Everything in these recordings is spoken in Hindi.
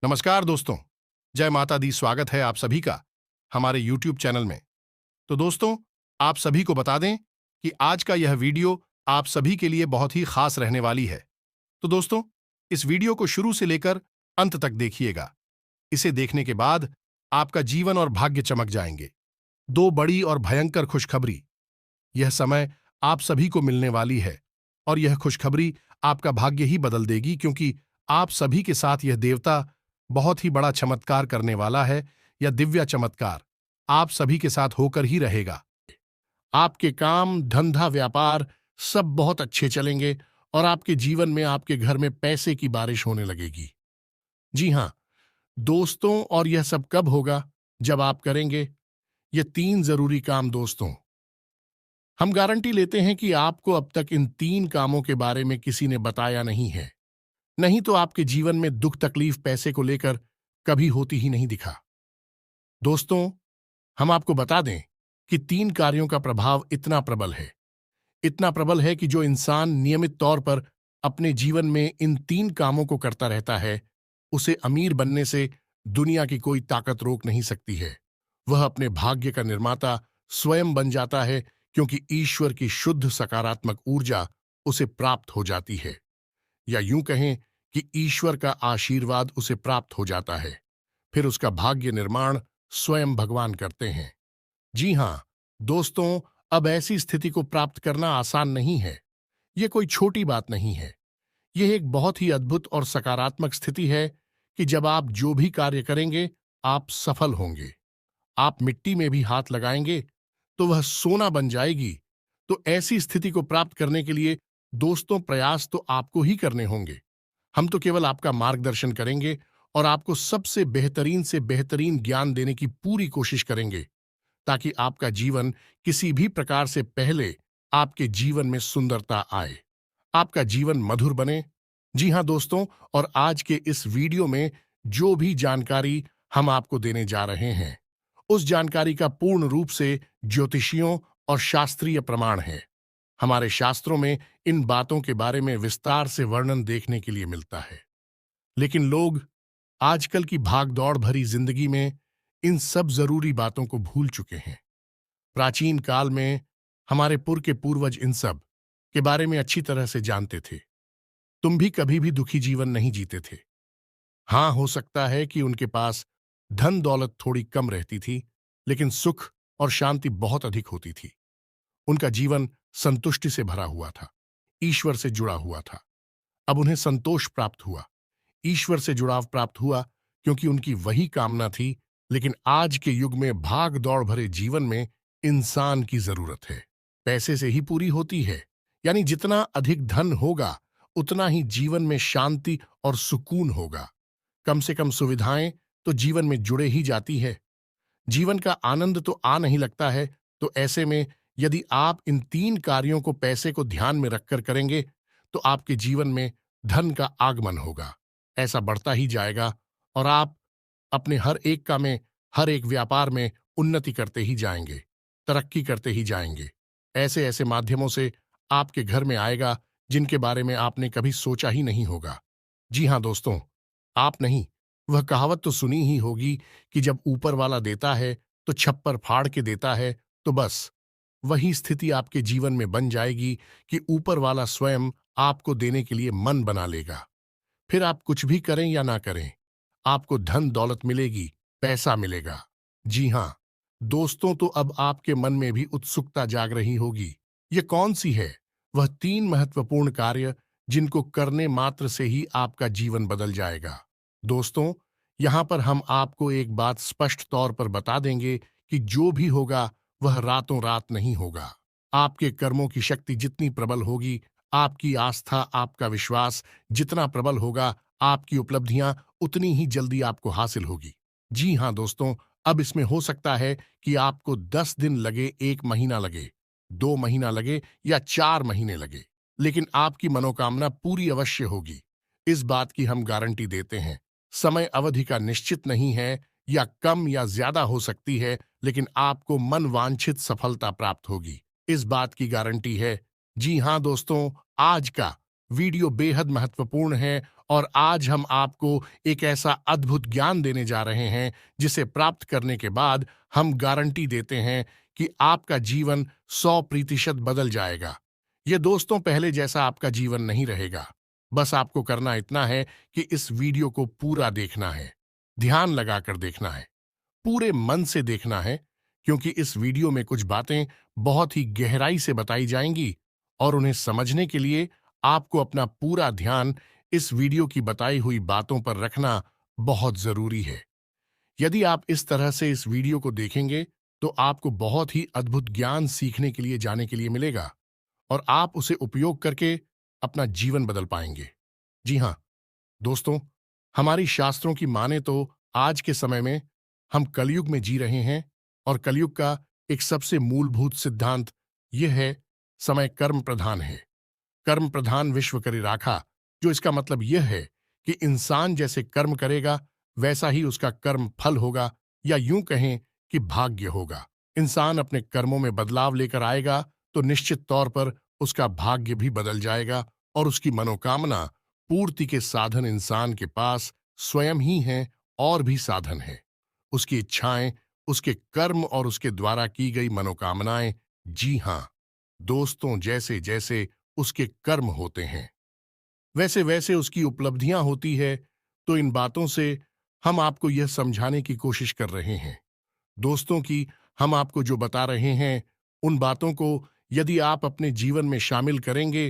नमस्कार दोस्तों। जय माता दी। स्वागत है आप सभी का हमारे YouTube चैनल में। तो दोस्तों, आप सभी को बता दें कि आज का यह वीडियो आप सभी के लिए बहुत ही खास रहने वाली है। तो दोस्तों, इस वीडियो को शुरू से लेकर अंत तक देखिएगा। इसे देखने के बाद आपका जीवन और भाग्य चमक जाएंगे। दो बड़ी और भयंकर खुशखबरी यह समय आप सभी को मिलने वाली है, और यह खुशखबरी आपका भाग्य ही बदल देगी, क्योंकि आप सभी के साथ यह देवता बहुत ही बड़ा चमत्कार करने वाला है। यह दिव्य चमत्कार आप सभी के साथ होकर ही रहेगा। आपके काम, धंधा, व्यापार सब बहुत अच्छे चलेंगे और आपके जीवन में, आपके घर में पैसे की बारिश होने लगेगी। जी हां दोस्तों, और यह सब कब होगा? जब आप करेंगे ये तीन जरूरी काम। दोस्तों, हम गारंटी लेते हैं कि आपको अब तक इन तीन कामों के बारे में किसी ने बताया नहीं है, नहीं तो आपके जीवन में दुख, तकलीफ पैसे को लेकर कभी होती ही नहीं दिखा। दोस्तों, हम आपको बता दें कि तीन कार्यों का प्रभाव इतना प्रबल है कि जो इंसान नियमित तौर पर अपने जीवन में इन तीन कामों को करता रहता है, उसे अमीर बनने से दुनिया की कोई ताकत रोक नहीं सकती है। वह अपने भाग्य का निर्माता स्वयं बन जाता है, क्योंकि ईश्वर की शुद्ध सकारात्मक ऊर्जा उसे प्राप्त हो जाती है, या यूं कहें कि ईश्वर का आशीर्वाद उसे प्राप्त हो जाता है। फिर उसका भाग्य निर्माण स्वयं भगवान करते हैं। जी हां दोस्तों, अब ऐसी स्थिति को प्राप्त करना आसान नहीं है। यह कोई छोटी बात नहीं है। यह एक बहुत ही अद्भुत और सकारात्मक स्थिति है कि जब आप जो भी कार्य करेंगे, आप सफल होंगे। आप मिट्टी में भी हाथ लगाएंगे तो वह सोना बन जाएगी। तो ऐसी स्थिति को प्राप्त करने के लिए दोस्तों, प्रयास तो आपको ही करने होंगे। हम तो केवल आपका मार्गदर्शन करेंगे और आपको सबसे बेहतरीन से बेहतरीन ज्ञान देने की पूरी कोशिश करेंगे, ताकि आपका जीवन किसी भी प्रकार से पहले आपके जीवन में सुंदरता आए, आपका जीवन मधुर बने। जी हां दोस्तों, और आज के इस वीडियो में जो भी जानकारी हम आपको देने जा रहे हैं, उस जानकारी का पूर्ण रूप से ज्योतिषियों और शास्त्रीय प्रमाण है। हमारे शास्त्रों में इन बातों के बारे में विस्तार से वर्णन देखने के लिए मिलता है, लेकिन लोग आजकल की भागदौड़ भरी जिंदगी में इन सब जरूरी बातों को भूल चुके हैं। प्राचीन काल में हमारे के पूर्वज इन सब के बारे में अच्छी तरह से जानते थे। तुम भी कभी भी दुखी जीवन नहीं जीते थे। हां, हो सकता है कि उनके पास धन दौलत थोड़ी कम रहती थी, लेकिन सुख और शांति बहुत अधिक होती थी। उनका जीवन संतुष्टि से भरा हुआ था, ईश्वर से जुड़ा हुआ था। अब उन्हें संतोष प्राप्त हुआ, ईश्वर से जुड़ाव प्राप्त हुआ, क्योंकि उनकी वही कामना थी। लेकिन आज के युग में, भाग दौड़ भरे जीवन में, इंसान की जरूरत है पैसे से ही पूरी होती है। यानी जितना अधिक धन होगा, उतना ही जीवन में शांति और सुकून होगा। कम से कम सुविधाएं तो जीवन में जुड़े ही जाती है। जीवन का आनंद तो आ नहीं लगता है। तो ऐसे में यदि आप इन तीन कार्यों को पैसे को ध्यान में रखकर करेंगे, तो आपके जीवन में धन का आगमन होगा, ऐसा बढ़ता ही जाएगा, और आप अपने हर एक काम में, हर एक व्यापार में उन्नति करते ही जाएंगे, तरक्की करते ही जाएंगे। ऐसे ऐसे माध्यमों से आपके घर में आएगा जिनके बारे में आपने कभी सोचा ही नहीं होगा। जी हां दोस्तों, आप नहीं, वह कहावत तो सुनी ही होगी कि जब ऊपर वाला देता है तो छप्पर फाड़ के देता है। तो बस वही स्थिति आपके जीवन में बन जाएगी कि ऊपर वाला स्वयं आपको देने के लिए मन बना लेगा। फिर आप कुछ भी करें या ना करें, आपको धन दौलत मिलेगी, पैसा मिलेगा। जी हां दोस्तों, तो अब आपके मन में भी उत्सुकता जाग रही होगी। ये कौन सी है वह तीन महत्वपूर्ण कार्य जिनको करने मात्र से ही आपका जीवन बदल जाएगा? दोस्तों, यहां पर हम आपको एक बात स्पष्ट तौर पर बता देंगे कि जो भी होगा वह रातों रात नहीं होगा। आपके कर्मों की शक्ति जितनी प्रबल होगी, आपकी आस्था, आपका विश्वास जितना प्रबल होगा, आपकी उपलब्धियां उतनी ही जल्दी आपको हासिल होगी। जी हां दोस्तों, अब इसमें हो सकता है कि आपको 10 दिन लगे, 1 महीना लगे, 2 महीना लगे या 4 महीने लगे, लेकिन आपकी मनोकामना पूरी अवश्य होगी। इस बात की हम गारंटी देते हैं। समय अवधि का निश्चित नहीं है, या कम या ज्यादा हो सकती है, लेकिन आपको मन वांछित सफलता प्राप्त होगी, इस बात की गारंटी है। जी हां दोस्तों, आज का वीडियो बेहद महत्वपूर्ण है और आज हम आपको एक ऐसा अद्भुत ज्ञान देने जा रहे हैं जिसे प्राप्त करने के बाद हम गारंटी देते हैं कि आपका जीवन 100% बदल जाएगा। ये दोस्तों पहले जैसा आपका जीवन नहीं रहेगा। बस आपको करना इतना है कि इस वीडियो को पूरा देखना है, ध्यान लगाकर देखना है, पूरे मन से देखना है, क्योंकि इस वीडियो में कुछ बातें बहुत ही गहराई से बताई जाएंगी और उन्हें समझने के लिए आपको अपना पूरा ध्यान इस वीडियो की बताई हुई बातों पर रखना बहुत जरूरी है। यदि आप इस तरह से इस वीडियो को देखेंगे तो आपको बहुत ही अद्भुत ज्ञान सीखने के लिए जाने के लिए मिलेगा और आप उसे उपयोग करके अपना जीवन बदल पाएंगे। जी हाँ दोस्तों, हमारी शास्त्रों की माने तो आज के समय में हम कलयुग में जी रहे हैं और कलयुग का एक सबसे मूलभूत सिद्धांत यह है, समय कर्म प्रधान है। कर्म प्रधान विश्व करी राखा, जो इसका मतलब यह है कि इंसान जैसे कर्म करेगा वैसा ही उसका कर्म फल होगा, या यूं कहें कि भाग्य होगा। इंसान अपने कर्मों में बदलाव लेकर आएगा तो निश्चित तौर पर उसका भाग्य भी बदल जाएगा और उसकी मनोकामना पूर्ति के साधन इंसान के पास स्वयं ही हैं और भी साधन हैं। उसकी इच्छाएं, उसके कर्म और उसके द्वारा की गई मनोकामनाएं, जी हां दोस्तों, जैसे जैसे उसके कर्म होते हैं वैसे वैसे उसकी उपलब्धियां होती है। तो इन बातों से हम आपको यह समझाने की कोशिश कर रहे हैं दोस्तों कि हम आपको जो बता रहे हैं उन बातों को यदि आप अपने जीवन में शामिल करेंगे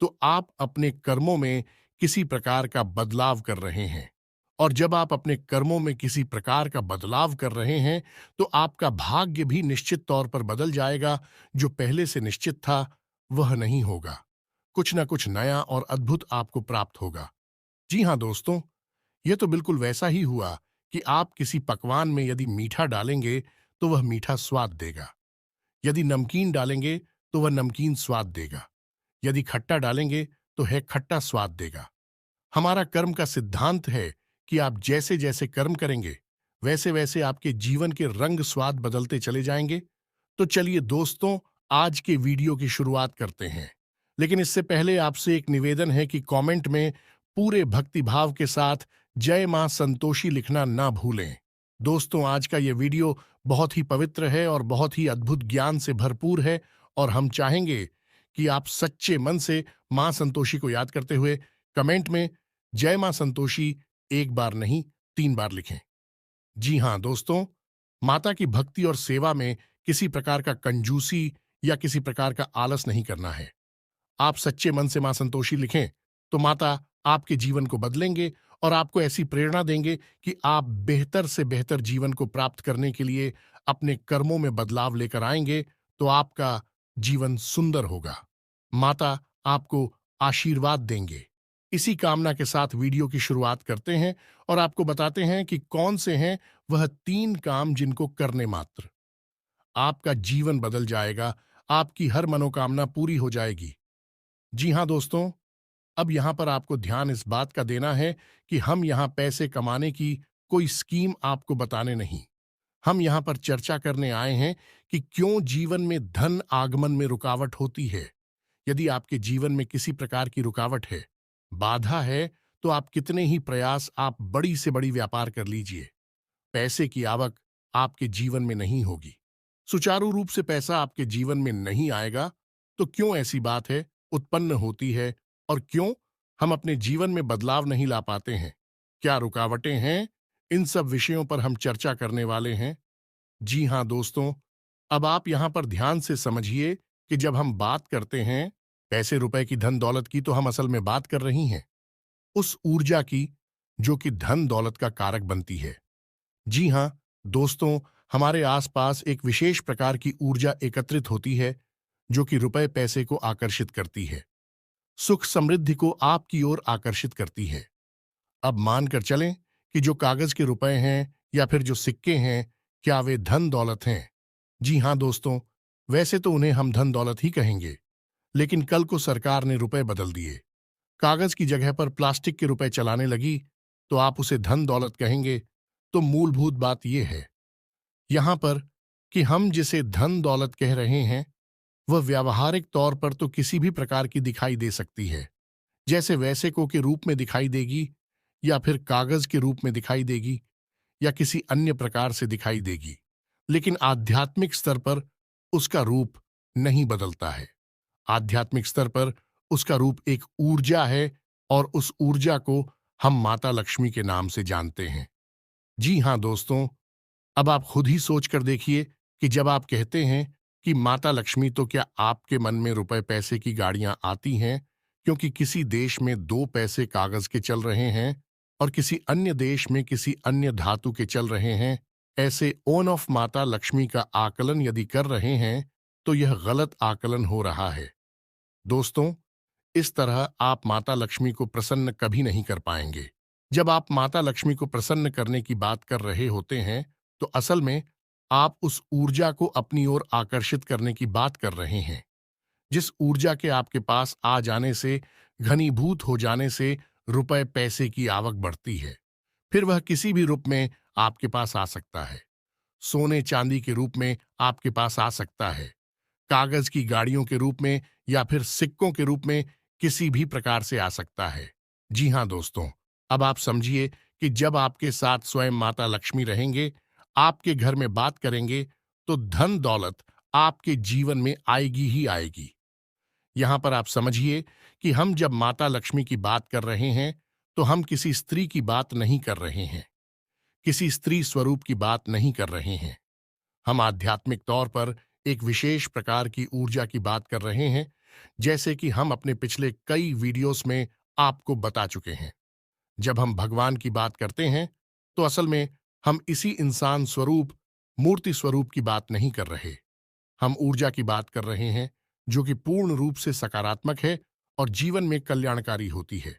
तो आप अपने कर्मों में किसी प्रकार का बदलाव कर रहे हैं। और जब आप अपने कर्मों में किसी प्रकार का बदलाव कर रहे हैं तो आपका भाग्य भी निश्चित तौर पर बदल जाएगा। जो पहले से निश्चित था वह नहीं होगा, कुछ ना कुछ नया और अद्भुत आपको प्राप्त होगा। जी हाँ दोस्तों, यह तो बिल्कुल वैसा ही हुआ कि आप किसी पकवान में यदि मीठा डालेंगे तो वह मीठा स्वाद देगा, यदि नमकीन डालेंगे तो वह नमकीन स्वाद देगा, यदि खट्टा डालेंगे तो है खट्टा स्वाद देगा। हमारा कर्म का सिद्धांत है कि आप जैसे जैसे कर्म करेंगे वैसे वैसे आपके जीवन के रंग स्वाद बदलते चले जाएंगे। तो चलिए दोस्तों, आज के वीडियो की शुरुआत करते हैं। लेकिन इससे पहले आपसे एक निवेदन है कि कमेंट में पूरे भक्ति भाव के साथ जय मां संतोषी लिखना ना भूलें। दोस्तों, आज का यह वीडियो बहुत ही पवित्र है और बहुत ही अद्भुत ज्ञान से भरपूर है और हम चाहेंगे कि आप सच्चे मन से मां संतोषी को याद करते हुए कमेंट में जय मां संतोषी एक बार नहीं 3 बार लिखें। जी हां दोस्तों, माता की भक्ति और सेवा में किसी प्रकार का कंजूसी या किसी प्रकार का आलस नहीं करना है। आप सच्चे मन से मां संतोषी लिखें तो माता आपके जीवन को बदलेंगे और आपको ऐसी प्रेरणा देंगे कि आप बेहतर से बेहतर जीवन को प्राप्त करने के लिए अपने कर्मों में बदलाव लेकर आएंगे तो आपका जीवन सुंदर होगा। माता आपको आशीर्वाद देंगे। इसी कामना के साथ वीडियो की शुरुआत करते हैं और आपको बताते हैं कि कौन से हैं वह 3 काम जिनको करने मात्र आपका जीवन बदल जाएगा, आपकी हर मनोकामना पूरी हो जाएगी। जी हां दोस्तों, अब यहां पर आपको ध्यान इस बात का देना है कि हम यहां पैसे कमाने की कोई स्कीम आपको बताने नहीं, हम यहां पर चर्चा करने आए हैं कि क्यों जीवन में धन आगमन में रुकावट होती है। यदि आपके जीवन में किसी प्रकार की रुकावट है, बाधा है, तो आप कितने ही प्रयास आप बड़ी से बड़ी व्यापार कर लीजिए, पैसे की आवक आपके जीवन में नहीं होगी, सुचारू रूप से पैसा आपके जीवन में नहीं आएगा। तो क्यों ऐसी बात है उत्पन्न होती है और क्यों हम अपने जीवन में बदलाव नहीं ला पाते हैं, क्या रुकावटें हैं, इन सब विषयों पर हम चर्चा करने वाले हैं। जी हां दोस्तों, अब आप यहां पर ध्यान से समझिए कि जब हम बात करते हैं पैसे रुपए की धन दौलत की तो हम असल में बात कर रही हैं उस ऊर्जा की जो कि धन दौलत का कारक बनती है। जी हां दोस्तों, हमारे आसपास एक विशेष प्रकार की ऊर्जा एकत्रित होती है जो कि रुपए पैसे को आकर्षित करती है, सुख समृद्धि को आपकी ओर आकर्षित करती है। अब मानकर चलें कि जो कागज के रुपए हैं या फिर जो सिक्के हैं, क्या वे धन दौलत हैं? जी हां दोस्तों, वैसे तो उन्हें हम धन दौलत ही कहेंगे, लेकिन कल को सरकार ने रुपए बदल दिए, कागज की जगह पर प्लास्टिक के रुपए चलाने लगी, तो आप उसे धन दौलत कहेंगे। तो मूलभूत बात यह है यहां पर कि हम जिसे धन दौलत कह रहे हैं वह व्यावहारिक तौर पर तो किसी भी प्रकार की दिखाई दे सकती है, जैसे वैसेको के रूप में दिखाई देगी, या फिर कागज के रूप में दिखाई देगी, या किसी अन्य प्रकार से दिखाई देगी, लेकिन आध्यात्मिक स्तर पर उसका रूप नहीं बदलता है। आध्यात्मिक स्तर पर उसका रूप एक ऊर्जा है, और उस ऊर्जा को हम माता लक्ष्मी के नाम से जानते हैं। जी हां दोस्तों, अब आप खुद ही सोच कर देखिए कि जब आप कहते हैं कि माता लक्ष्मी, तो क्या आपके मन में रुपए पैसे की गाड़ियां आती हैं क्योंकि किसी देश में 2 पैसे कागज के चल रहे हैं और किसी अन्य देश में किसी अन्य धातु के चल रहे हैं? ऐसे ओन ऑफ माता लक्ष्मी का आकलन यदि कर रहे हैं, तो यह गलत आकलन हो रहा है। दोस्तों, इस तरह आप माता लक्ष्मी को प्रसन्न कभी नहीं कर पाएंगे। जब आप माता लक्ष्मी को प्रसन्न करने की बात कर रहे होते हैं, तो असल में आप उस ऊर्जा को अपनी ओर आकर्षित करने की बात कर रहे हैं। जिस ऊर्जा के आपके पास आ जाने से, घनीभूत हो जाने से रुपए पैसे की आवक बढ़ती है। फिर वह किसी भी रूप में आपके पास आ सकता है। सोने चांदी के रूप में आपके पास आ सकता है, कागज की गाड़ियों के रूप में, या फिर सिक्कों के रूप में किसी भी प्रकार से आ सकता है। जी हां दोस्तों, अब आप समझिए कि जब आपके साथ स्वयं माता लक्ष्मी रहेंगे, आपके घर में बात करेंगे, तो धन दौलत आपके जीवन में आएगी ही आएगी। यहां पर आप समझिए कि हम जब माता लक्ष्मी की बात कर रहे हैं, तो हम किसी स्त्री की बात नहीं कर रहे हैं, किसी स्त्री स्वरूप की बात नहीं कर रहे हैं। हम आध्यात्मिक तौर पर एक विशेष प्रकार की ऊर्जा की बात कर रहे हैं, जैसे कि हम अपने पिछले कई वीडियोस में आपको बता चुके हैं। जब हम भगवान की बात करते हैं, तो असल में हम इसी इंसान स्वरूप, मूर्ति स्वरूप की बात नहीं कर रहे। हम ऊर्जा की बात कर रहे हैं, जो कि पूर्ण रूप से सकारात्मक है और जीवन में कल्याणकारी होती है।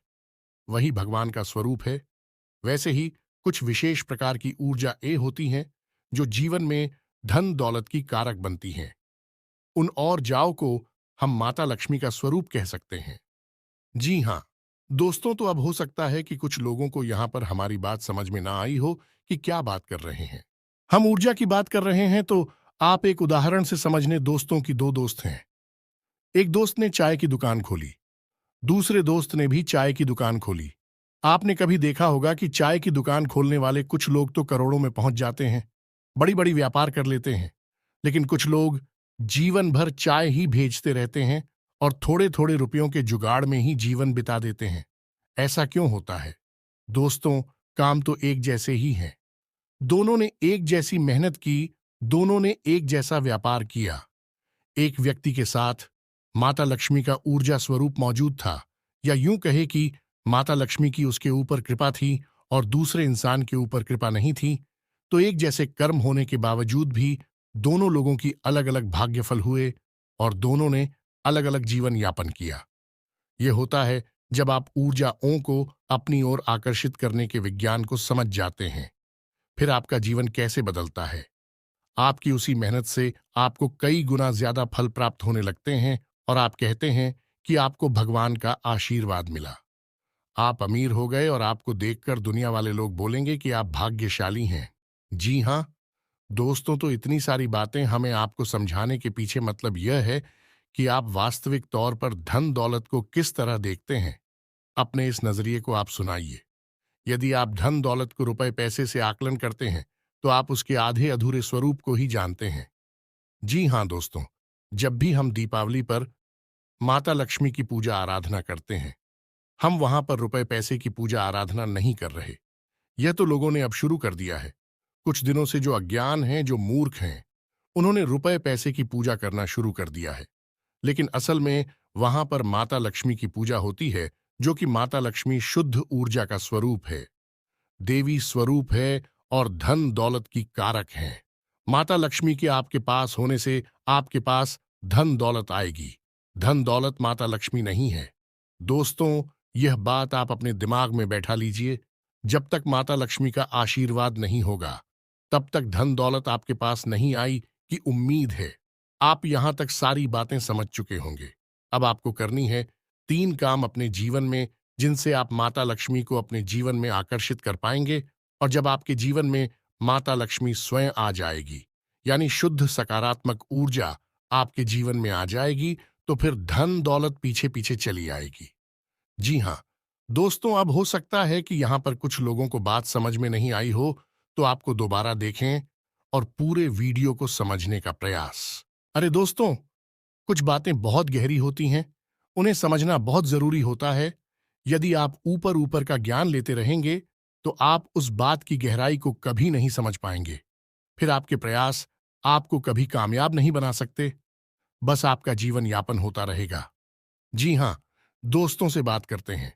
वही भगवान का स्वरूप है। वैसे ही कुछ विशेष प्रकार की ऊर्जा ए होती हैं, जो जीवन में धन दौलत की कारक बनती हैं। उन और जाओ को हम माता लक्ष्मी का स्वरूप कह सकते हैं। जी हां दोस्तों, तो अब हो सकता है कि कुछ लोगों को यहां पर हमारी बात समझ में ना आई हो कि क्या बात कर रहे हैं। हम ऊर्जा की बात कर रहे हैं, तो आप एक उदाहरण से समझने। दोस्तों की 2 दोस्त हैं। एक दोस्त ने चाय की दुकान खोली, दूसरे दोस्त ने भी चाय की दुकान खोली। आपने कभी देखा होगा कि चाय की दुकान खोलने वाले कुछ लोग तो करोड़ों में पहुंच जाते हैं, बड़ी बड़ी व्यापार कर लेते हैं, लेकिन कुछ लोग जीवन भर चाय ही भेजते रहते हैं और थोड़े थोड़े रुपयों के जुगाड़ में ही जीवन बिता देते हैं। ऐसा क्यों होता है? दोस्तों, काम तो एक जैसे ही हैं। दोनों ने एक जैसी मेहनत की, दोनों ने एक जैसा व्यापार किया। एक व्यक्ति के साथ माता लक्ष्मी का ऊर्जा स्वरूप मौजूद था, या यूं कहे कि माता लक्ष्मी की उसके ऊपर कृपा थी और दूसरे इंसान के ऊपर कृपा नहीं थी, तो एक जैसे कर्म होने के बावजूद भी दोनों लोगों की अलग अलग भाग्यफल हुए और दोनों ने अलग अलग जीवन यापन किया। यह होता है जब आप ऊर्जाओं को अपनी ओर आकर्षित करने के विज्ञान को समझ जाते हैं। फिर आपका जीवन कैसे बदलता है? आपकी उसी मेहनत से आपको कई गुना ज्यादा फल प्राप्त होने लगते हैं और आप कहते हैं कि आपको भगवान का आशीर्वाद मिला। आप अमीर हो गए और आपको देखकर दुनिया वाले लोग बोलेंगे कि आप भाग्यशाली हैं। जी हां दोस्तों, तो इतनी सारी बातें हमें आपको समझाने के पीछे मतलब यह है कि आप वास्तविक तौर पर धन दौलत को किस तरह देखते हैं। अपने इस नजरिए को आप सुनाइए। यदि आप धन दौलत को रुपए पैसे से आकलन करते हैं, तो आप उसके आधे अधूरे स्वरूप को ही जानते हैं। जी हां दोस्तों, जब भी हम दीपावली पर माता लक्ष्मी की पूजा आराधना करते हैं, हम वहां पर रुपए पैसे की पूजा आराधना नहीं कर रहे। यह तो लोगों ने अब शुरू कर दिया है। कुछ दिनों से जो अज्ञान हैं, जो मूर्ख हैं, उन्होंने रुपए पैसे की पूजा करना शुरू कर दिया है। लेकिन असल में वहां पर माता लक्ष्मी की पूजा होती है, जो कि माता लक्ष्मी शुद्ध ऊर्जा का स्वरूप है, देवी स्वरूप है और धन दौलत की कारक है। माता लक्ष्मी के आपके पास होने से आपके पास धन दौलत आएगी। धन दौलत माता लक्ष्मी नहीं है। दोस्तों, यह बात आप अपने दिमाग में बैठा लीजिए। जब तक माता लक्ष्मी का आशीर्वाद नहीं होगा, तब तक धन दौलत आपके पास नहीं आई की उम्मीद है। आप यहां तक सारी बातें समझ चुके होंगे। अब आपको करनी है 3 काम अपने जीवन में, जिनसे आप माता लक्ष्मी को अपने जीवन में आकर्षित कर पाएंगे। और जब आपके जीवन में माता लक्ष्मी स्वयं आ जाएगी, यानी शुद्ध सकारात्मक ऊर्जा आपके जीवन में आ जाएगी, तो फिर धन दौलत पीछे पीछे चली आएगी। जी हाँ दोस्तों, अब हो सकता है कि यहाँ पर कुछ लोगों को बात समझ में नहीं आई हो, तो आपको दोबारा देखें और पूरे वीडियो को समझने का प्रयास। अरे दोस्तों, कुछ बातें बहुत गहरी होती हैं, उन्हें समझना बहुत जरूरी होता है। यदि आप ऊपर ऊपर का ज्ञान लेते रहेंगे, तो आप उस बात की गहराई को कभी नहीं समझ पाएंगे। फिर आपके प्रयास आपको कभी कामयाब नहीं बना सकते, बस आपका जीवन यापन होता रहेगा। जी हाँ, दोस्तों से बात करते हैं।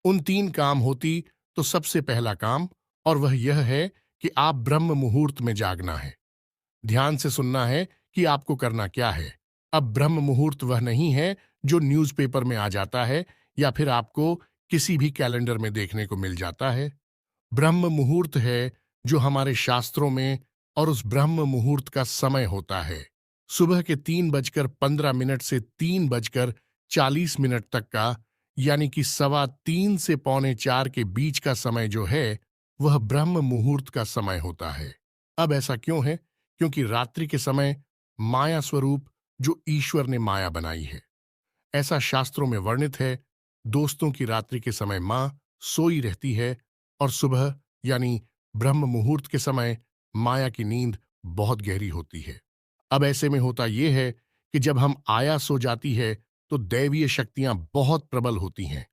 उन 3 काम होती तो सबसे पहला काम, और वह यह है कि आप ब्रह्म मुहूर्त में जागना है। ध्यान से सुनना है कि आपको करना क्या है। अब ब्रह्म मुहूर्त वह नहीं है जो न्यूज़पेपर में आ जाता है या फिर आपको किसी भी कैलेंडर में देखने को मिल जाता है। ब्रह्म मुहूर्त है जो हमारे शास्त्रों में, और उस ब्रह्म मुहूर्त का समय होता है सुबह के 3:15 से 3:40 तक का, यानी कि 3:15 से 3:45 के बीच का समय जो है, वह ब्रह्म मुहूर्त का समय होता है। अब ऐसा क्यों है? क्योंकि रात्रि के समय माया स्वरूप जो ईश्वर ने माया बनाई है, ऐसा शास्त्रों में वर्णित है। दोस्तों की रात्रि के समय मां सोई रहती है, और सुबह यानी ब्रह्म मुहूर्त के समय माया की नींद बहुत गहरी होती है। अब ऐसे में होता यह है कि जब हम आया सो जाती है, तो दैवीय शक्तियां बहुत प्रबल होती हैं,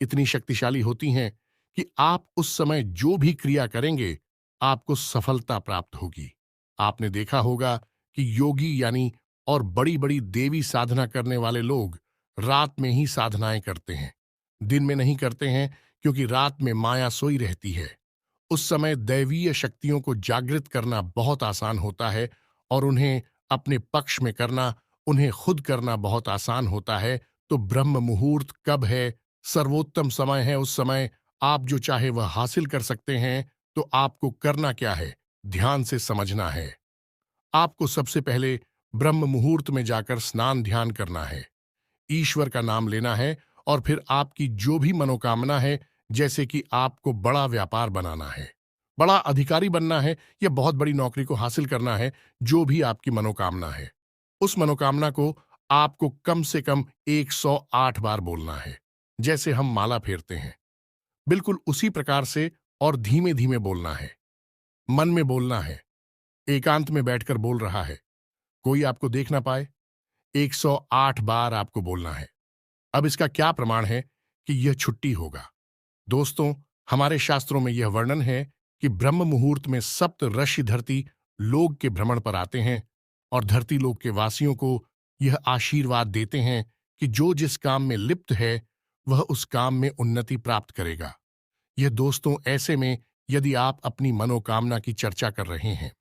इतनी शक्तिशाली होती हैं कि आप उस समय जो भी क्रिया करेंगे, आपको सफलता प्राप्त होगी। आपने देखा होगा कि योगी यानी और बड़ी बड़ी देवी साधना करने वाले लोग रात में ही साधनाएं करते हैं, दिन में नहीं करते हैं, क्योंकि रात में माया सोई रहती है। उस समय दैवीय शक्तियों को जागृत करना बहुत आसान होता है, और उन्हें अपने पक्ष में करना, उन्हें खुद करना बहुत आसान होता है। तो ब्रह्म मुहूर्त कब है? सर्वोत्तम समय है। उस समय आप जो चाहे वह हासिल कर सकते हैं। तो आपको करना क्या है? ध्यान से समझना है। आपको सबसे पहले ब्रह्म मुहूर्त में जाकर स्नान ध्यान करना है, ईश्वर का नाम लेना है, और फिर आपकी जो भी मनोकामना है, जैसे कि आपको बड़ा व्यापार बनाना है, बड़ा अधिकारी बनना है, या बहुत बड़ी नौकरी को हासिल करना है, जो भी आपकी मनोकामना है, उस मनोकामना को आपको कम से कम 108 बार बोलना है। जैसे हम माला फेरते हैं, बिल्कुल उसी प्रकार से, और धीमे धीमे बोलना है, मन में बोलना है, एकांत में बैठकर बोल रहा है, कोई आपको देख ना पाए। 108 बार आपको बोलना है। अब इसका क्या प्रमाण है कि यह छुट्टी होगा? दोस्तों, हमारे शास्त्रों में यह वर्णन है कि ब्रह्म मुहूर्त में सप्त ऋषि धरती लोक के भ्रमण पर आते हैं, और धरती लोक के वासियों को यह आशीर्वाद देते हैं कि जो जिस काम में लिप्त है, वह उस काम में उन्नति प्राप्त करेगा। यह दोस्तों ऐसे में, यदि आप अपनी मनोकामना की चर्चा कर रहे हैं,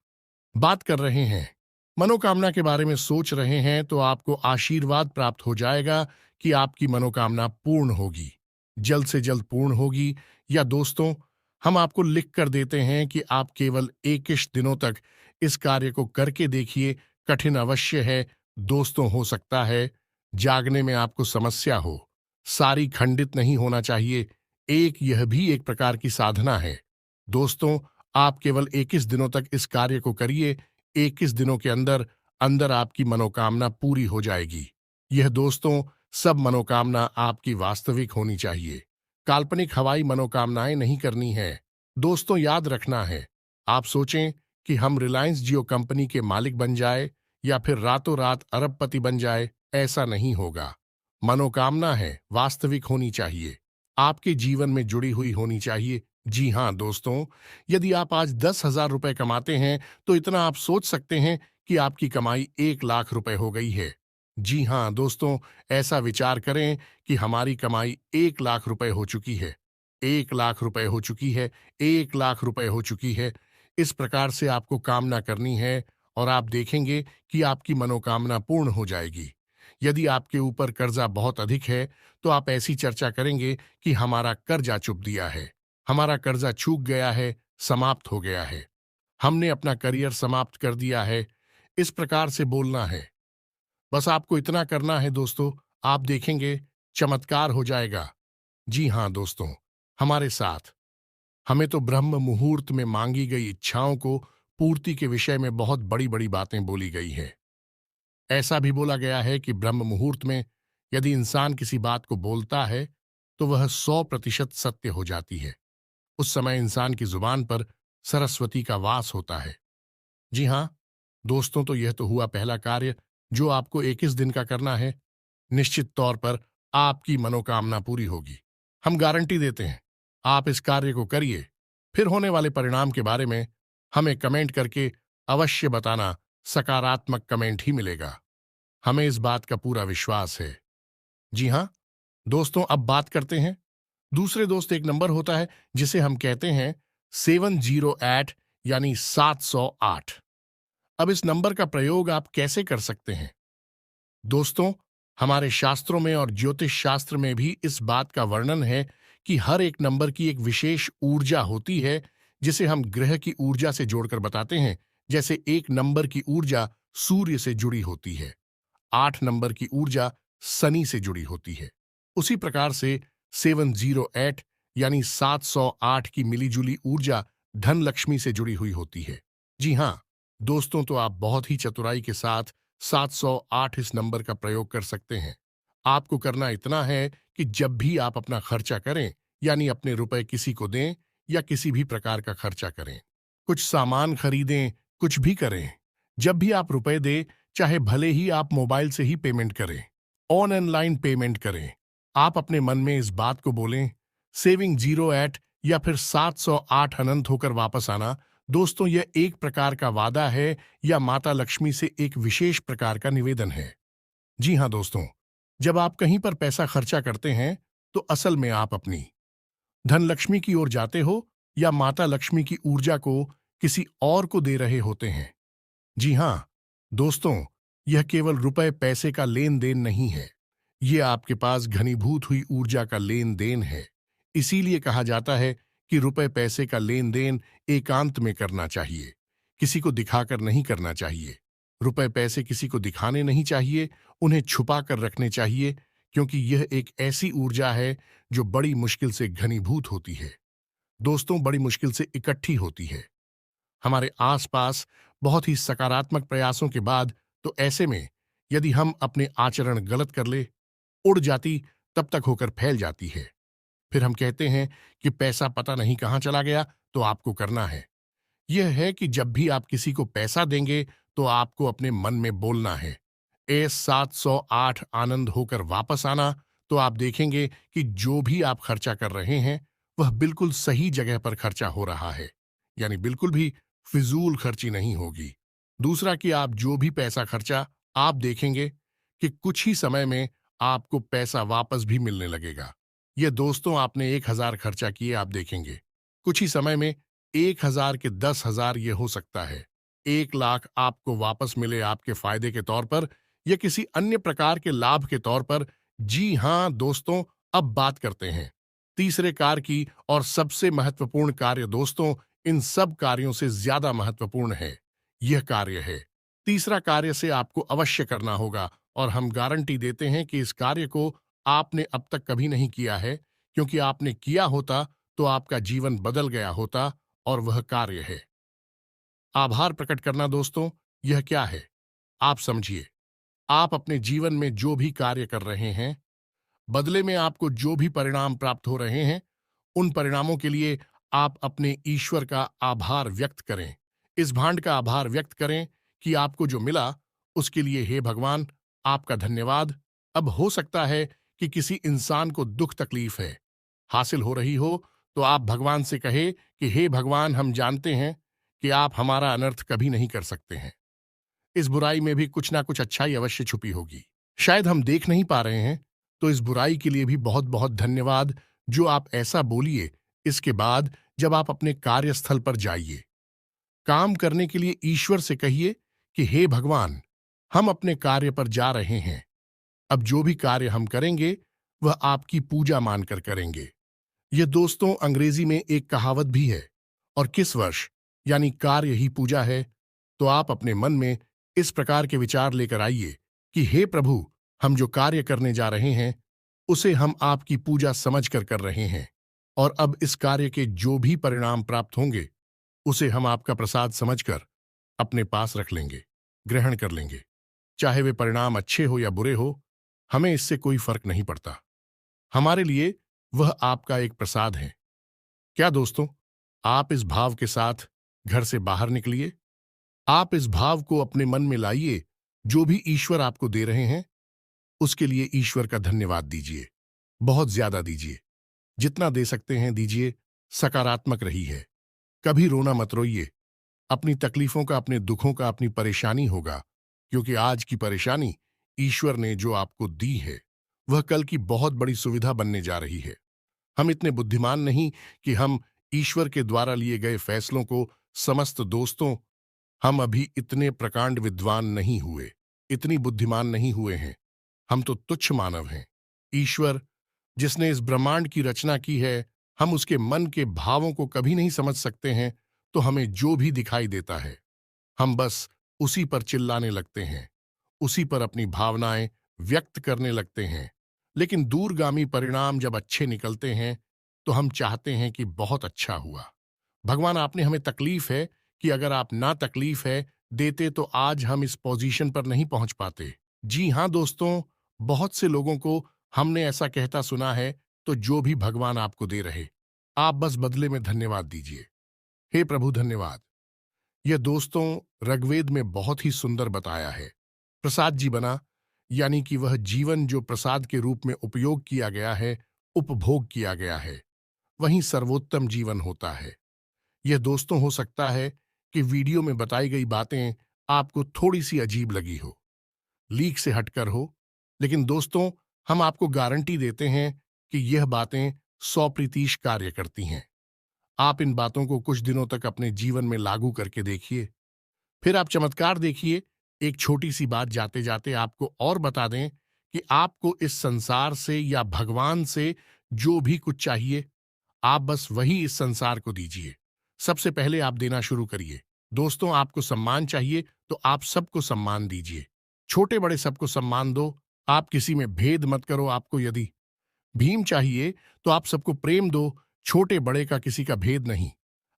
बात कर रहे हैं, मनोकामना के बारे में सोच रहे हैं, तो आपको आशीर्वाद प्राप्त हो जाएगा कि आपकी मनोकामना पूर्ण होगी, जल्द से जल्द पूर्ण होगी। या दोस्तों, हम आपको लिख कर देते हैं कि आप केवल 21 दिनों तक इस कार्य को करके देखिए। कठिन अवश्य है दोस्तों, हो सकता है जागने में आपको समस्या हो, सारी खंडित नहीं होना चाहिए। यह भी एक प्रकार की साधना है। दोस्तों, आप केवल 21 दिनों तक इस कार्य को करिए। 21 दिनों के अंदर अंदर आपकी मनोकामना पूरी हो जाएगी। यह दोस्तों, सब मनोकामना आपकी वास्तविक होनी चाहिए। काल्पनिक हवाई मनोकामनाएं नहीं करनी है। दोस्तों, याद रखना है, आप सोचें कि हम रिलायंस जियो कंपनी के मालिक बन जाए, या फिर रातों रात अरबपति बन जाए, ऐसा नहीं होगा। मनोकामना है वास्तविक होनी चाहिए, आपके जीवन में जुड़ी हुई होनी चाहिए। जी हाँ दोस्तों, यदि आप आज 10,000 रुपए कमाते हैं, तो इतना आप सोच सकते हैं कि आपकी कमाई 1 लाख रुपए हो गई है। जी हाँ दोस्तों, ऐसा विचार करें कि हमारी कमाई 1 लाख रुपए हो चुकी है, 1 लाख रुपए हो चुकी है, 1 लाख रुपए हो चुकी है। इस प्रकार से आपको कामना करनी है, और आप देखेंगे कि आपकी मनोकामना पूर्ण हो जाएगी। यदि आपके ऊपर कर्जा बहुत अधिक है, तो आप ऐसी चर्चा करेंगे कि हमारा कर्जा चुप दिया है, हमारा कर्जा चूक गया है, समाप्त हो गया है, हमने अपना करियर समाप्त कर दिया है। इस प्रकार से बोलना है। बस आपको इतना करना है दोस्तों, आप देखेंगे चमत्कार हो जाएगा। जी हाँ दोस्तों, हमारे साथ हमें तो ब्रह्म मुहूर्त में मांगी गई इच्छाओं को पूर्ति के विषय में बहुत बड़ी बड़ी बातें बोली गई है। ऐसा भी बोला गया है कि ब्रह्म मुहूर्त में यदि इंसान किसी बात को बोलता है, तो वह 100% सत्य हो जाती है। उस समय इंसान की जुबान पर सरस्वती का वास होता है। जी हाँ दोस्तों, तो यह तो हुआ पहला कार्य जो आपको 21 दिन का करना है। निश्चित तौर पर आपकी मनोकामना पूरी होगी। हम गारंटी देते हैं। आप इस कार्य को करिए, फिर होने वाले परिणाम के बारे में हमें कमेंट करके अवश्य बताना। सकारात्मक कमेंट ही मिलेगा, हमें इस बात का पूरा विश्वास है। जी हाँ दोस्तों, अब बात करते हैं दूसरे दोस्त। एक नंबर होता है जिसे हम कहते हैं 708 यानी 708। अब इस नंबर का प्रयोग आप कैसे कर सकते हैं दोस्तों? हमारे शास्त्रों में और ज्योतिष शास्त्र में भी इस बात का वर्णन है कि हर एक नंबर की एक विशेष ऊर्जा होती है, जिसे हम ग्रह की ऊर्जा से जोड़कर बताते हैं। जैसे एक नंबर की ऊर्जा सूर्य से जुड़ी होती है, 8 नंबर की ऊर्जा शनि से जुड़ी होती है। उसी प्रकार से 708 यानी 708 की मिलीजुली ऊर्जा धन लक्ष्मी से जुड़ी हुई होती है। जी हाँ दोस्तों, तो आप बहुत ही चतुराई के साथ 708 इस नंबर का प्रयोग कर सकते हैं। आपको करना इतना है कि जब भी आप अपना खर्चा करें, यानी अपने रुपए किसी को दें या किसी भी प्रकार का खर्चा करें, कुछ सामान खरीदें, कुछ भी करें, जब भी आप रुपए दें, चाहे भले ही आप मोबाइल से ही पेमेंट करें, ऑनलाइन पेमेंट करें, आप अपने मन में इस बात को बोलें, सेविंग 08 या फिर 708 अनंत होकर वापस आना। दोस्तों, यह एक प्रकार का वादा है या माता लक्ष्मी से एक विशेष प्रकार का निवेदन है। जी हाँ दोस्तों, जब आप कहीं पर पैसा खर्चा करते हैं तो असल में आप अपनी धन लक्ष्मी की ओर जाते हो या माता लक्ष्मी की ऊर्जा को किसी और को दे रहे होते हैं। जी हाँ दोस्तों, यह केवल रुपए पैसे का लेन देन नहीं है, ये आपके पास घनीभूत हुई ऊर्जा का लेन देन है। इसीलिए कहा जाता है कि रुपए पैसे का लेन देन एकांत में करना चाहिए, किसी को दिखाकर नहीं करना चाहिए। रुपए पैसे किसी को दिखाने नहीं चाहिए, उन्हें छुपा कर रखने चाहिए, क्योंकि यह एक ऐसी ऊर्जा है जो बड़ी मुश्किल से घनीभूत होती है। दोस्तों, बड़ी मुश्किल से इकट्ठी होती है हमारे आसपास बहुत ही सकारात्मक प्रयासों के बाद। तो ऐसे में यदि हम अपने आचरण गलत कर ले, उड़ जाती, तब तक होकर फैल जाती है। फिर हम कहते हैं कि पैसा पता नहीं कहां चला गया। तो आपको करना है यह है कि जब भी आप किसी को पैसा देंगे तो आपको अपने मन में बोलना है, ए 708 आनंद होकर वापस आना। तो आप देखेंगे कि जो भी आप खर्चा कर रहे हैं वह बिल्कुल सही जगह पर खर्चा हो रहा है, यानी बिल्कुल भी फिजूल खर्ची नहीं होगी। दूसरा कि आप जो भी पैसा खर्चा, आप देखेंगे कि कुछ ही समय में आपको पैसा वापस भी मिलने लगेगा। ये दोस्तों, आपने 1000 खर्चा किए, आप देखेंगे कुछ ही समय में 1000 के 10,000 ये हो सकता है 1 लाख आपको वापस मिले आपके फायदे के तौर पर या किसी अन्य प्रकार के लाभ के तौर पर। जी हां दोस्तों, अब बात करते हैं तीसरे कार्य की, और सबसे महत्वपूर्ण कार्य दोस्तों, इन सब कार्यों से ज्यादा महत्वपूर्ण है। यह कार्य है तीसरा कार्य से आपको अवश्य करना होगा, और हम गारंटी देते हैं कि इस कार्य को आपने अब तक कभी नहीं किया है, क्योंकि आपने किया होता तो आपका जीवन बदल गया होता। और वह कार्य है आभार प्रकट करना। दोस्तों, यह क्या है आप समझिए। आप अपने जीवन में जो भी कार्य कर रहे हैं, बदले में आपको जो भी परिणाम प्राप्त हो रहे हैं, उन परिणामों के लिए आप अपने ईश्वर का आभार व्यक्त करें। इस भांड का आभार व्यक्त करें कि आपको जो मिला उसके लिए हे भगवान, आपका धन्यवाद। अब हो सकता है कि किसी इंसान को दुख तकलीफ है हासिल हो रही हो, तो आप भगवान से कहे कि हे भगवान, हम जानते हैं कि आप हमारा अनर्थ कभी नहीं कर सकते हैं। इस बुराई में भी कुछ ना कुछ अच्छाई अवश्य छुपी होगी, शायद हम देख नहीं पा रहे हैं। तो इस बुराई के लिए भी बहुत बहुत धन्यवाद जो आप ऐसा बोलिए। इसके बाद जब आप अपने कार्यस्थल पर जाइए, काम करने के लिए ईश्वर से कहिए कि हे भगवान, हम अपने कार्य पर जा रहे हैं। अब जो भी कार्य हम करेंगे वह आपकी पूजा मानकर करेंगे। यह दोस्तों, अंग्रेजी में एक कहावत भी है, और किस वर्ष यानी कार्य ही पूजा है। तो आप अपने मन में इस प्रकार के विचार लेकर आइए कि हे प्रभु, हम जो कार्य करने जा रहे हैं उसे हम आपकी पूजा समझकर कर रहे हैं, और अब इस कार्य के जो भी परिणाम प्राप्त होंगे उसे हम आपका प्रसाद समझकर अपने पास रख लेंगे, ग्रहण कर लेंगे। चाहे वे परिणाम अच्छे हो या बुरे हो, हमें इससे कोई फर्क नहीं पड़ता। हमारे लिए वह आपका एक प्रसाद है। क्या दोस्तों, आप इस भाव के साथ घर से बाहर निकलिए। आप इस भाव को अपने मन में लाइए। जो भी ईश्वर आपको दे रहे हैं, उसके लिए ईश्वर का धन्यवाद दीजिए। बहुत ज्यादा दीजिए। जितना दे सकते हैं दीजिए। सकारात्मक रही है। कभी रोना मत रोइए। अपनी तकलीफों का, अपने दुखों का, अपनी परेशानी होगा, क्योंकि आज की परेशानी ईश्वर ने जो आपको दी है, वह कल की बहुत बड़ी सुविधा बनने जा रही है। हम इतने बुद्धिमान नहीं कि हम ईश्वर के द्वारा लिए गए फैसलों को समस्त दोस्तों, हम अभी इतने प्रकांड विद्वान नहीं हुए, इतनी बुद्धिमान नहीं हुए हैं। हम तो तुच्छ मानव हैं। ईश्वर, जिसने इस ब्रह्मांड की रचना की है, हम उसके मन के भावों को कभी नहीं समझ सकते हैं, तो हमें जो भी दिखाई देता है, हम बस उसी पर चिल्लाने लगते हैं, उसी पर अपनी भावनाएं व्यक्त करने लगते हैं। लेकिन दूरगामी परिणाम जब अच्छे निकलते हैं, तो हम चाहते हैं कि बहुत अच्छा हुआ। भगवान, आपने हमें तकलीफ है कि अगर आप ना तकलीफ है देते तो आज हम इस पोजीशन पर नहीं पहुंच पाते। जी हां दोस्तों, बहुत से लोगों को हमने ऐसा कहता सुना है, तो जो भी भगवान आपको दे रहे, आप बस बदले में धन्यवाद दीजिए। हे प्रभु धन्यवाद। यह दोस्तों ऋग्वेद में बहुत ही सुंदर बताया है। प्रसाद जी बना, यानी कि वह जीवन जो प्रसाद के रूप में उपयोग किया गया है, उपभोग किया गया है, वही सर्वोत्तम जीवन होता है। यह दोस्तों हो सकता है कि वीडियो में बताई गई बातें आपको थोड़ी सी अजीब लगी हो, लीक से हटकर हो, लेकिन दोस्तों, हम आपको गारंटी देते हैं कि यह बातें 100% कार्य करती हैं। आप इन बातों को कुछ दिनों तक अपने जीवन में लागू करके देखिए, फिर आप चमत्कार देखिए। एक छोटी सी बात जाते जाते आपको और बता दें कि आपको इस संसार से या भगवान से जो भी कुछ चाहिए, आप बस वही इस संसार को दीजिए। सबसे पहले आप देना शुरू करिए। दोस्तों, आपको सम्मान चाहिए तो आप सबको सम्मान दीजिए। छोटे बड़े सबको सम्मान दो। आप किसी में भेद मत करो। आपको यदि भीम चाहिए तो आप सबको प्रेम दो। छोटे बड़े का किसी का भेद नहीं।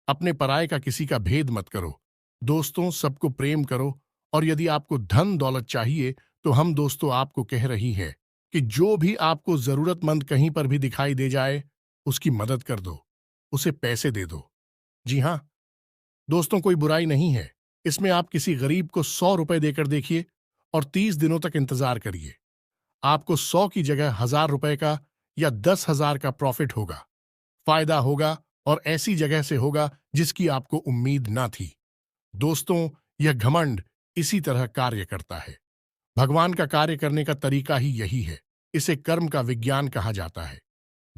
अपने पराये का किसी का भेद मत करो। दोस्तों, सबको प्रेम करो। और यदि आपको धन दौलत चाहिए, तो हम दोस्तों आपको कह रही है कि जो भी आपको जरूरतमंद कहीं पर भी दिखाई दे जाए, उसकी मदद कर दो, उसे पैसे दे दो। जी हां दोस्तों, कोई बुराई नहीं है इसमें। आप किसी गरीब को 100 रुपए देकर देखिए और 30 दिनों तक इंतजार करिए। आपको 100 की जगह 1000 रुपए का या 10,000 का प्रॉफिट होगा, फायदा होगा, और ऐसी जगह से होगा जिसकी आपको उम्मीद ना थी। दोस्तों, यह घमंड इसी तरह कार्य करता है। भगवान का कार्य करने का तरीका ही यही है। इसे कर्म का विज्ञान कहा जाता है।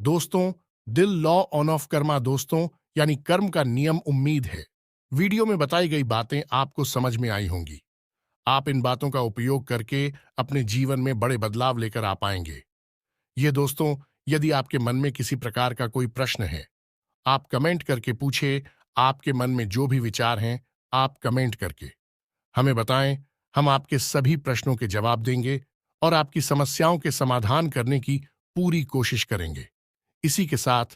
दोस्तों, दिल लॉ ऑन ऑफ कर्मा दोस्तों, यानी कर्म का नियम उम्मीद है। वीडियो में बताई गई बातें आपको समझ में आई होंगी। आप इन बातों का उपयोग करके अपने जीवन में बड़े बदलाव लेकर आ पाएंगे। ये दोस्तों, यदि आपके मन में किसी प्रकार का कोई प्रश्न है, आप कमेंट करके पूछे। आपके मन में जो भी विचार हैं, आप कमेंट करके हमें बताएं। हम आपके सभी प्रश्नों के जवाब देंगे और आपकी समस्याओं के समाधान करने की पूरी कोशिश करेंगे। इसी के साथ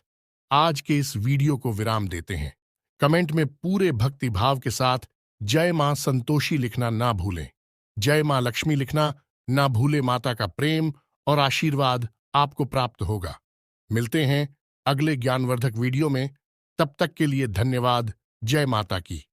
आज के इस वीडियो को विराम देते हैं। कमेंट में पूरे भक्ति भाव के साथ जय मां संतोषी लिखना ना भूलें। जय मां लक्ष्मी लिखना ना भूले। माता का प्रेम और आशीर्वाद आपको प्राप्त होगा। मिलते हैं अगले ज्ञानवर्धक वीडियो में। तब तक के लिए धन्यवाद। जय माता की।